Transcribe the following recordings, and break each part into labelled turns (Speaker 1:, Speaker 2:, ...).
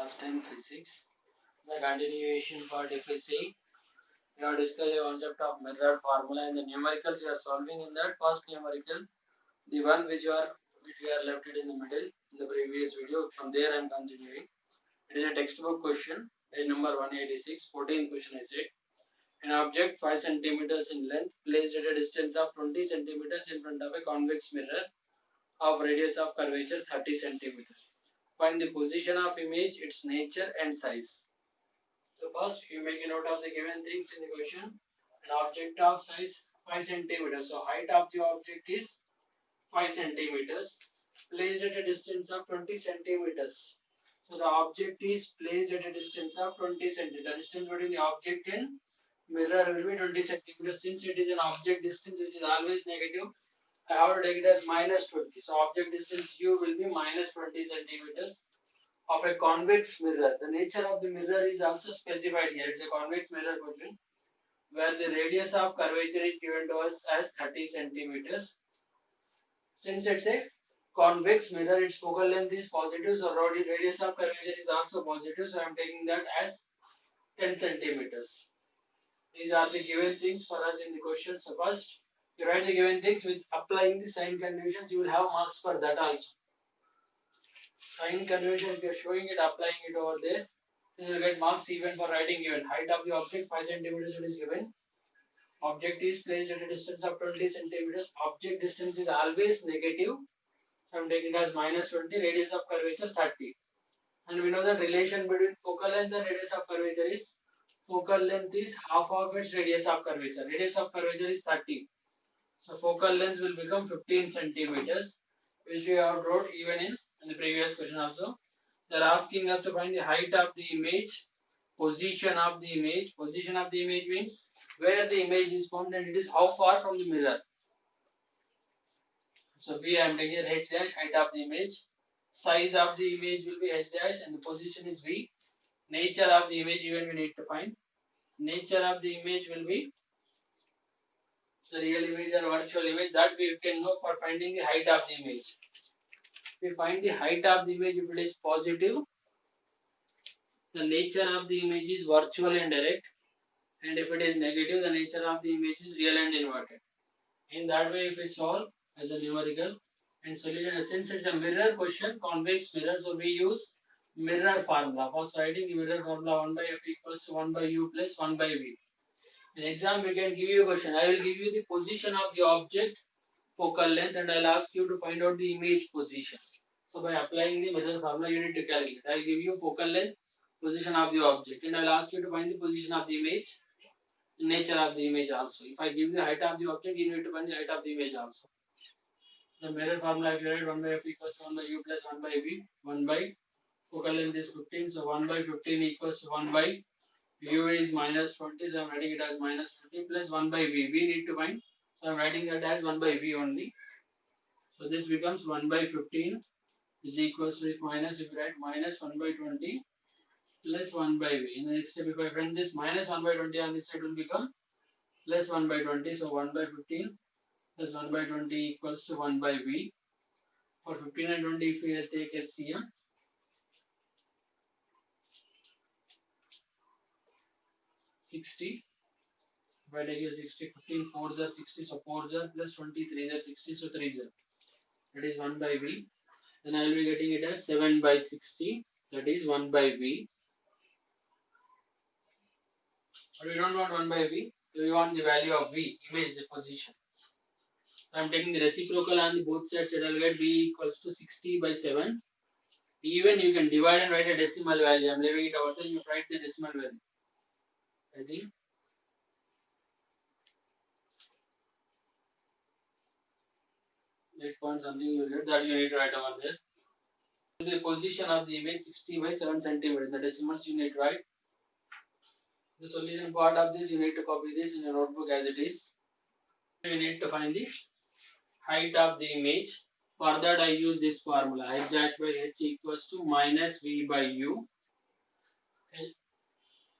Speaker 1: class 10 physics. The continuation part, if we see, we have discussed the concept of mirror formula and the numericals we are solving in that first numerical, the one which we are left it in the middle in the previous video. From there I am continuing. It is a textbook question, page number 186, 14th question is it. An object 5 centimeters in length placed at a distance of 20 centimeters in front of a convex mirror of radius of curvature 30 centimeters. Find the position of image, its nature and size. So first you make a note of the given things in the question. An object of size 5 centimeters. So height of the object is 5 centimeters placed at a distance of 20 centimeters. So the object is placed at a distance of 20 centimeters. The distance between the object and mirror will be 20 centimeters. Since it is an object distance which is always negative, I have to take it as minus 20. So object distance u will be minus 20 centimeters of a convex mirror. The nature of the mirror is also specified here. It's a convex mirror question where the radius of curvature is given to us as 30 centimeters. Since it's a convex mirror, its focal length is positive, so radius of curvature is also positive. So I am taking that as 10 centimeters. These are the given things for us in the question. So first, you write the given things with applying the sign conventions. You will have marks for that also. Sign convention, if you are showing it, applying it over there, you will get marks even for writing given. Height of the object 5 centimeters it is given. Object is placed at a distance of 20 centimeters. Object distance is always negative. So I am taking it as minus 20. Radius of curvature 30. And we know that relation between focal length and radius of curvature is focal length is half of its radius of curvature. Radius of curvature is 30. So focal length will become 15 centimeters, which we have wrote even in the previous question also. They are asking us to find the height of the image, position of the image. Position of the image means where the image is found and it is how far from the mirror. So V I am taking H dash, height of the image. Size of the image will be H dash and the position is V. Nature of the image even we need to find. Nature of the image will be the real image or virtual image, that we can know for finding the height of the image. We find the height of the image if it is positive. The nature of the image is virtual and direct, and if it is negative, the nature of the image is real and inverted. In that way, if we solve as a numerical and solution, since it's a mirror question, convex mirror, so we use mirror formula. First writing the mirror formula, 1 by f equals to 1 by u plus 1 by v. In exam, we can give you a question. I will give you the position of the object, focal length, and I'll ask you to find out the image position. So by applying the mirror formula, you need to calculate. I'll give you focal length, position of the object, and I'll ask you to find the position of the image, nature of the image also. If I give the height of the object, you need to find the height of the image also. The mirror formula, if you write 1 by f equals to 1 by u plus 1 by v, 1 by focal length is 15, so 1 by 15 equals to 1 by u is minus 20, so I'm writing it as minus 20 plus 1 by v. We need to find, so I'm writing that as 1 by v only. So this becomes 1 by 15 is equals to, if you write minus 1 by 20 plus 1 by v. In the next step, if I find this minus 1 by 20 on this side will become plus 1 by 20. So 1 by 15 plus 1 by 20 equals to 1 by v. For 15 and 20, if we take LCM, 60. If I take a 60, 15 4s are 60, so 4s are plus 20 3s are 60, so 3s are. That is 1 by v. Then I will be getting it as 7 by 60. That is 1 by v. But we don't want 1 by v. We want the value of v, image position. I am taking the reciprocal on the both sides, and I will get v equals to 60 by 7. Even you can divide and write a decimal value. I am leaving it over there. You write the decimal value. I think 8 point something you will get, that you need to write over there. The position of the image 60 by 7 centimeters. The decimals you need to write. The solution part of this you need to copy this in your notebook as it is. You need to find the height of the image. For that I use this formula, h dash by h equals to minus v by u.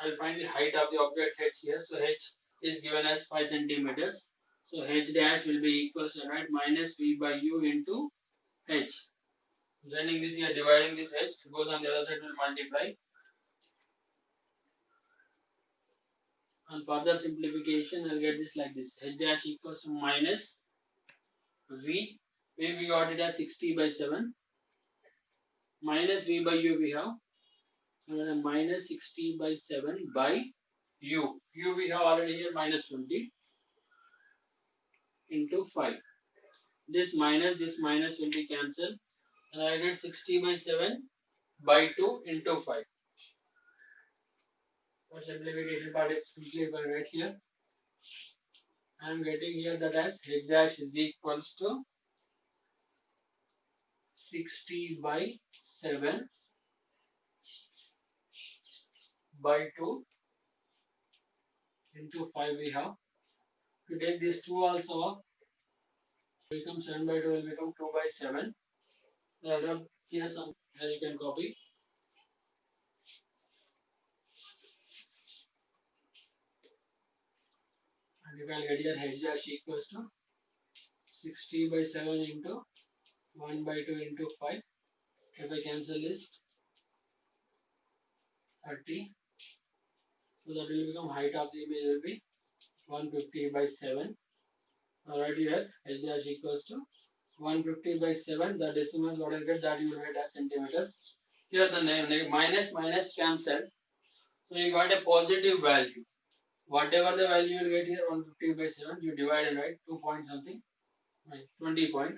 Speaker 1: I will find the height of the object h here. So h is given as 5 centimeters. So h dash will be equals to minus v by u into h. Joining this here, dividing this h, it goes on the other side, will multiply. On further simplification, I'll get this like this. H dash equals to minus v. We got it as 60 by 7. Minus v by u we have. And minus 60 by 7 by u. U we have already here minus 20 into 5. This minus will be cancelled. And I get 60 by 7 by 2 into 5. For simplification part, if simplify right here, I am getting here that as h dash is equals to 60 by 7 by 2 into 5 we have. To take this 2 also off, become 7 by 2 will become 2 by 7. Here some, here you can copy. And you can get here h dash equals to 60 by 7 into 1 by 2 into 5. If I cancel this, 30. So that will become height of the image will be 150 by 7. Right here, h dash equals to 150 by 7. The decimals what I get, that you will get as centimeters. Here the minus cancelled. So you got a positive value. Whatever the value you will get here, 150 by 7, you divide and write 2 point something, 20 point.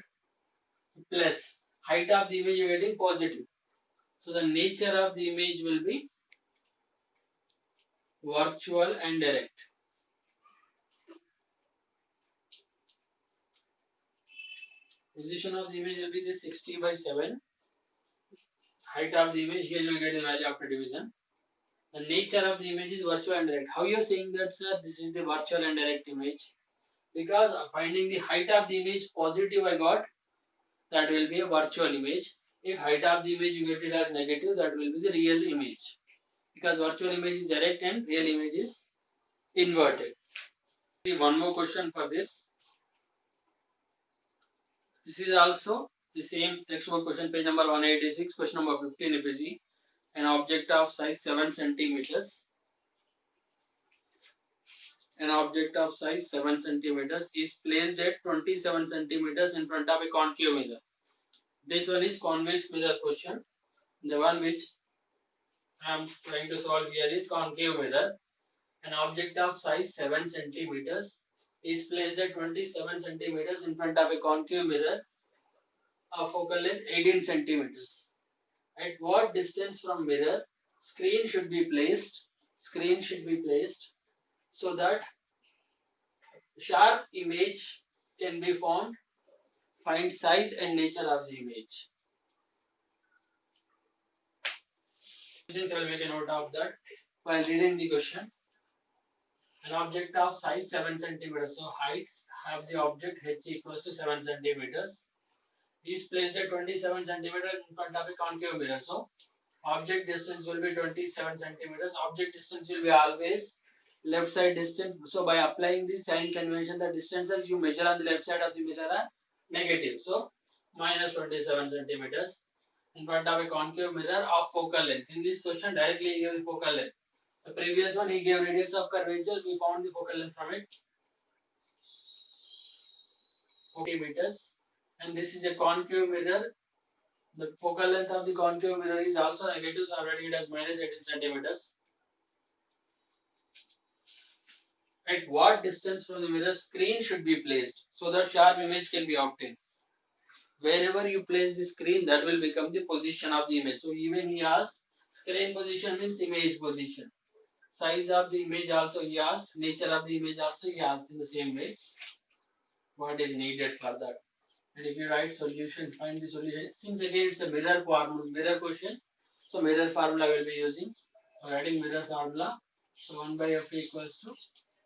Speaker 1: Plus height of the image you are getting positive. So the nature of the image will be virtual and direct. Position of the image will be this 60 by 7. Height of the image, here you will get the value after division. The nature of the image is virtual and direct. How you are saying that, sir? This is the virtual and direct image. Because finding the height of the image positive I got, that will be a virtual image. If height of the image you get it as negative, that will be the real image. Because virtual image is direct and real image is inverted. See one more question for this. This is also the same textbook question, page number 186, question number 15 if you see. An object of size 7 centimeters. An object of size 7 centimeters is placed at 27 centimeters in front of a concave mirror. This one is convex mirror question. The one which I am trying to solve here is concave mirror. An object of size 7 centimeters is placed at 27 centimeters in front of a concave mirror of focal length 18 centimeters. At what distance from mirror screen should be placed? Screen should be placed so that sharp image can be formed. Find size and nature of the image. Students will make a note of that while reading the question. An object of size 7 centimeters. So height of the object h equals to 7 centimeters. Is placed at 27 centimeters in front of a concave mirror. So object distance will be 27 centimeters. Object distance will be always left side distance. So by applying this sign convention, the distances you measure on the left side of the mirror are negative. So minus 27 centimeters in front of a concave mirror of focal length. In this question, directly he gave the focal length. The previous one he gave radius of curvature. We found the focal length from it. 40 meters. And this is a concave mirror. The focal length of the concave mirror is also negative, so I am writing it as minus 18 centimeters. At what distance from the mirror screen should be placed so that sharp image can be obtained? Wherever you place the screen, that will become the position of the image. So even he asked, screen position means image position. Size of the image also he asked, nature of the image also he asked in the same way. What is needed for that? And if you write solution, find the solution. Since again it's a mirror question, so mirror formula will be using. Writing mirror formula. So 1 by f equals to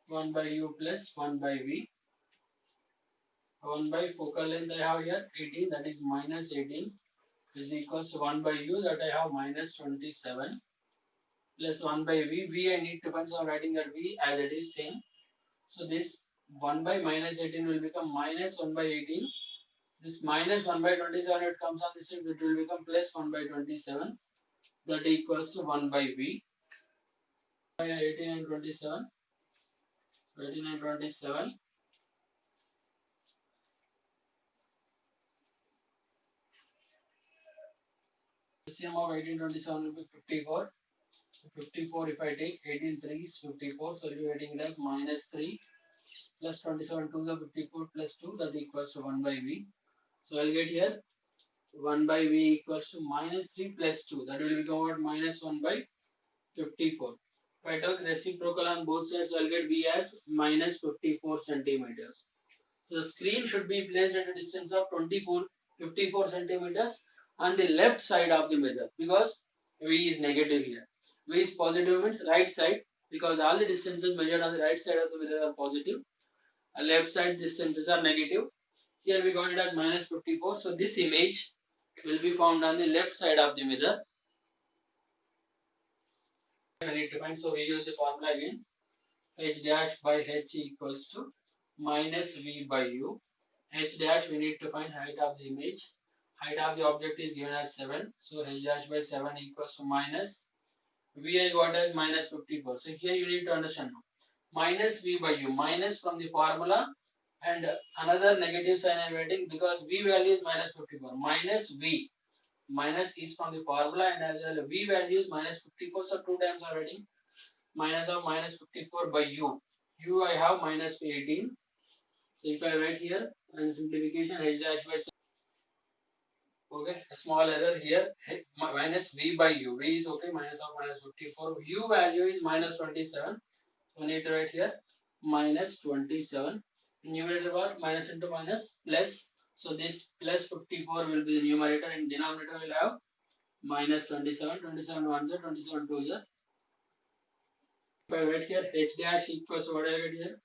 Speaker 1: 1 by u plus 1 by v. 1 by focal length I have here 18, that is minus 18 is equals to 1 by u, that I have minus 27 plus 1 by v. V I need to find, so I am writing that v as it is same. So this 1 by minus 18 will become minus 1 by 18 This minus 1 by 27, it comes on this side, it will become plus 1 by 27. That equals to 1 by V. 18 and 27. 18 and 27. LCM of 18 27 will be 54. 54 if I take 18 3 is 54. So you're getting it as minus 3 plus 27 to the 54 plus 2, that equals to 1 by V. So I'll get here 1 by V equals to minus 3 plus 2. That will become what? Minus 1 by 54. If I take reciprocal on both sides, I'll get V as minus 54 centimeters. So the screen should be placed at a distance of 54 centimeters on the left side of the mirror, because V is negative here. V is positive means right side, because all the distances measured on the right side of the mirror are positive. Left side distances are negative. Here we got it as minus 54. So this image will be found on the left side of the mirror. We need to find, so we use the formula again. H dash by H equals to minus V by U. H dash, we need to find height of the image. Height of the object is given as 7. So H dash by 7 equals to minus V I got as minus 54. So here you need to understand now. Minus V by U. Minus from the formula, and another negative sign I am writing because V value is minus 54. Minus V. Minus is from the formula, and as well V value is minus 54. So two times I am writing minus of minus 54 by U. U I have minus 18. So if I write here and simplification, H dash by 7. Okay, a small error here. Minus V by U. V is okay. Minus of minus 54. U value is minus 27. So we need to write here minus 27. Numerator what? Minus into minus plus. So this plus 54 will be the numerator, and denominator will have minus 27. 27 1s are 27 2s are. If I write here H dash equals, what I get here?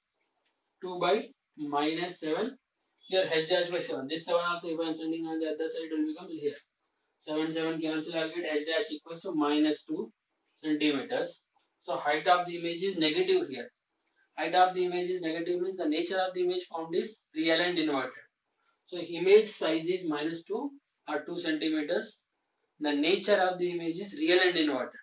Speaker 1: 2 by minus 7. Here H dash by 7. This 7 also, if I am sending on the other side, it will become here. 7 7 cancel, I'll get H dash equals to minus 2 centimeters. So height of the image is negative here. Height of the image is negative means the nature of the image found is real and inverted. So image size is minus 2 or 2 centimeters. The nature of the image is real and inverted.